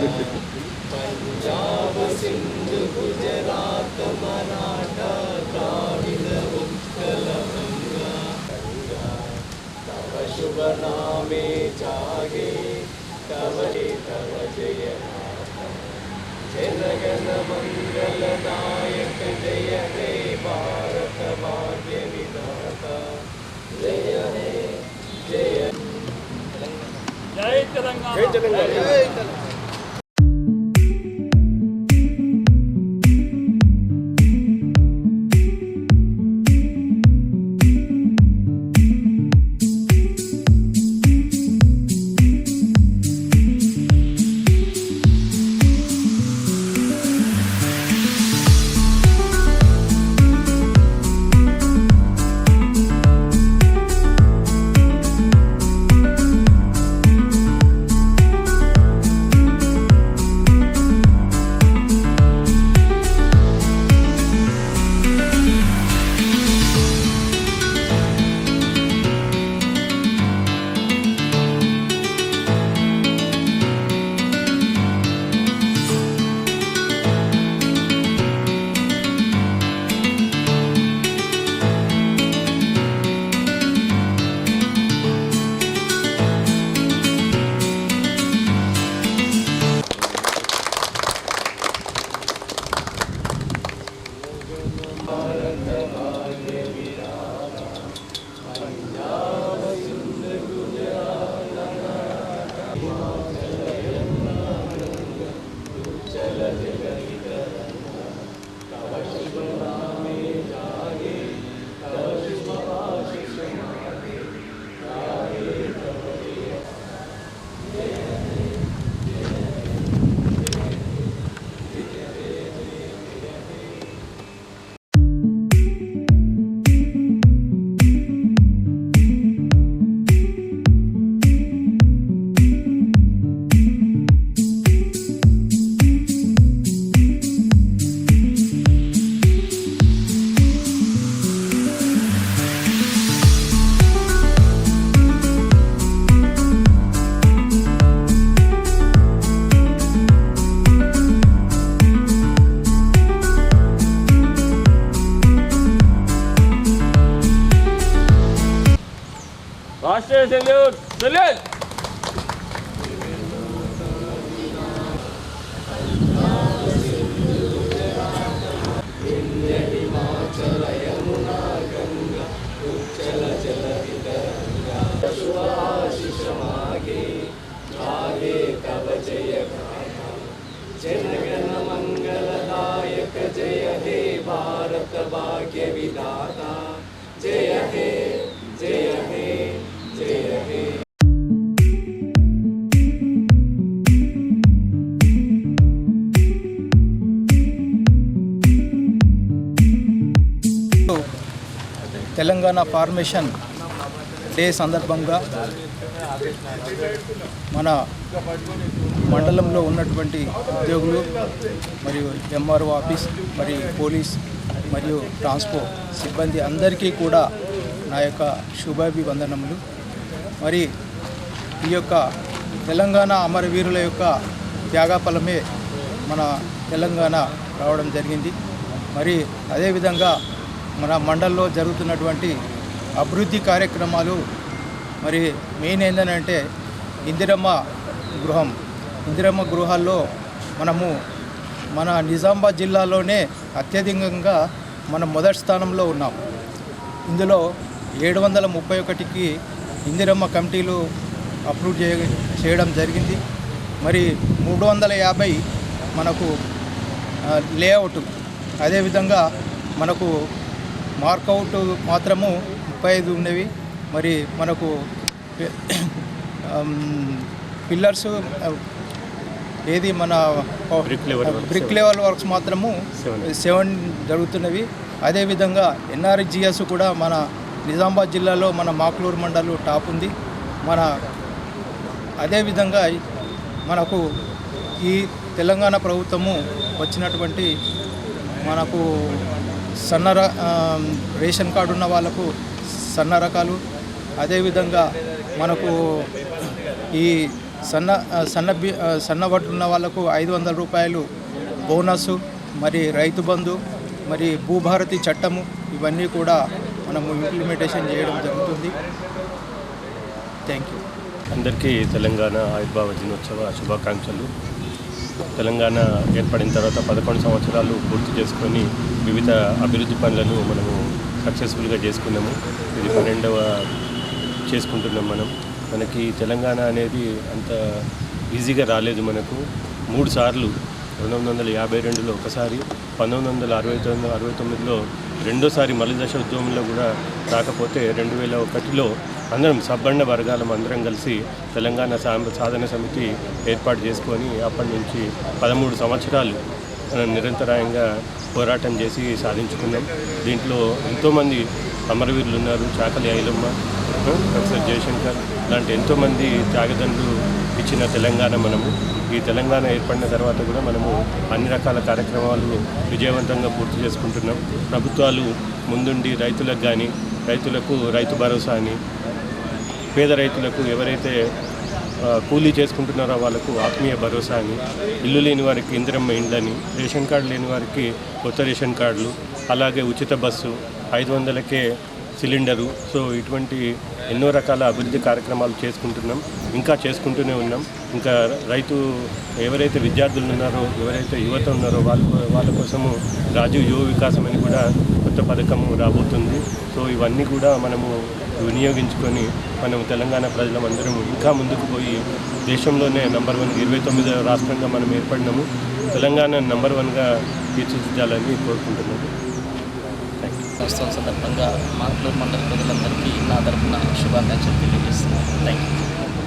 पंजाब सिंध गुजरात मराठा द्राविड उत्कल गंगा तव शुभ नामे जागे तव जय जनगण मंगलदायक जय हे भारत भाग्य विधाता जय हे जय तेलंगाना जय तेलंगाना। राष्ट्रीय सैल्यूट सैल्यूट। हिमाचल यमुना गंगा उच्चल जलधितरंगा शुभाशिष मागे आगे तव जय गाथा जनगण मंगलदायक जय हे भारत भाग्य विधाता जय हे जय हे जय हे। తెలంగాణ ఫార్మేషన్ డే సందర్భంగా మన మండలంలో ఉన్నటువంటి ఉద్యోగులు మరియు ఎంఆర్ఓ ఆఫీస్ మరియు పోలీస్ మరియు ట్రాన్స్పో సిబ్బంది అందరికీ కూడా నా యొక్క శుభాభివందనములు। మరి ఈ యొక్క తెలంగాణ అమరవీరుల యొక్క త్యాగఫలమే మన తెలంగాణ రావడం జరిగింది। మరి అదేవిధంగా మన మండలంలో జరుగుతున్నటువంటి అభివృద్ధి కార్యక్రమాలు మరి మెయిన్ ఏంటంటే ఇందిరమ్మ గృహాల్లో మనము మన నిజామాబాద్ జిల్లాలోనే అత్యధికంగా మనం మొదటి స్థానంలో ఉన్నాం। ఇందులో 731కి ఇందిరమ్మ కమిటీలు అప్రూవ్ చేయడం జరిగింది। మరి 350 మనకు లేఅవుట్, అదేవిధంగా మనకు మార్కౌట్ మాత్రము 35 ఉన్నవి। మరి మనకు పిల్లర్స్ ఏది మన బ్రిక్ లెవెల్ వర్క్స్ మాత్రము 7 జరుగుతున్నవి। అదేవిధంగా ఎన్ఆర్జిఎస్ కూడా మన నిజామాబాద్ జిల్లాలో మన మాక్లూరు మండలం టాప్ ఉంది। అదేవిధంగా మనకు ఈ తెలంగాణ ప్రభుత్వము వచ్చినటువంటి మనకు రేషన్ కార్డు ఉన్న వాళ్ళకు సన్న రకాలు, అదేవిధంగా మనకు ఈ సన్నబట్టు ఉన్న వాళ్ళకు 500 రూపాయలు బోనసు, మరి రైతు బంధు, మరి భూభారతి చట్టము, ఇవన్నీ కూడా మనము ఇంప్లిమెంటేషన్ చేయడం జరుగుతుంది. Thank you. అందరికీ తెలంగాణ ఆవిర్భావ దినోత్సవ శుభాకాంక్షలు. తెలంగాణ ఏర్పడిన తర్వాత 11 సంవత్సరాలు పూర్తి చేసుకొని వివిధ అభివృద్ధి పనులను మనము సక్సెస్ఫుల్గా చేసుకున్నాము. ఇది 12వ చేసుకుంటున్నాం. మనకి తెలంగాణ అనేది అంత ఈజీగా రాలేదు. మనకు 3 సార్లు 1952లో ఒకసారి, 1969లో రెండోసారి మలి దశ ఉద్యమంలో కూడా రాకపోతే 2001లో అందరం సబ్బండ వర్గాలం అందరం కలిసి తెలంగాణ సాధన సమితి ఏర్పాటు చేసుకొని అప్పటి నుంచి 13 సంవత్సరాలు మనం నిరంతరాయంగా పోరాటం చేసి సాధించుకున్నాం. దీంట్లో ఎంతోమంది అమరవీరులు ఉన్నారు. చాకలి ఐలమ్మ, ప్రొఫెసర్ జయశంకర్ లాంటి ఎంతోమంది త్యాగదండ్రులు ఇచ్చిన తెలంగాణ ఈ తెలంగాణ ఏర్పడిన తర్వాత కూడా మనము అన్ని రకాల కార్యక్రమాలు విజయవంతంగా పూర్తి చేసుకుంటున్నాం. ప్రభుత్వాలు ముందుండి రైతులకు రైతు భరోసా అని, పేద రైతులకు ఎవరైతే కూలీ చేసుకుంటున్నారో వాళ్ళకు ఆత్మీయ భరోసా అని, ఇల్లు లేని వారికి ఇందిరమ్మ ఇండ్లని, రేషన్ కార్డు లేని వారికి కొత్త రేషన్ కార్డులు, అలాగే ఉచిత బస్సు, 500కే సిలిండరు. సో ఇటువంటి ఎన్నో రకాల అభివృద్ధి కార్యక్రమాలు చేసుకుంటున్నాం, ఇంకా చేసుకుంటూనే ఉన్నాం. ఇంకా ఎవరైతే విద్యార్థులు ఉన్నారో, ఎవరైతే యువత ఉన్నారో వాళ్ళ కోసము రాజీవ్ యువ వికాసం అని కూడా కొత్త పథకము రాబోతుంది. సో ఇవన్నీ కూడా మనము వినియోగించుకొని మనం తెలంగాణ ప్రజలందరం ఇంకా ముందుకు పోయి దేశంలోనే నంబర్ 1 29వ రాష్ట్రంగా మనం ఏర్పడినాము. తెలంగాణ నంబర్ 1గా తీర్చిదిద్దాలని కోరుకుంటున్నాము. సంవత్సరం సందర్భంగా మాక్లూరు మండల ప్రజలందరికీ నా తరఫున శుభాకాంక్షలు తెలియజేస్తున్నాను. Thank you.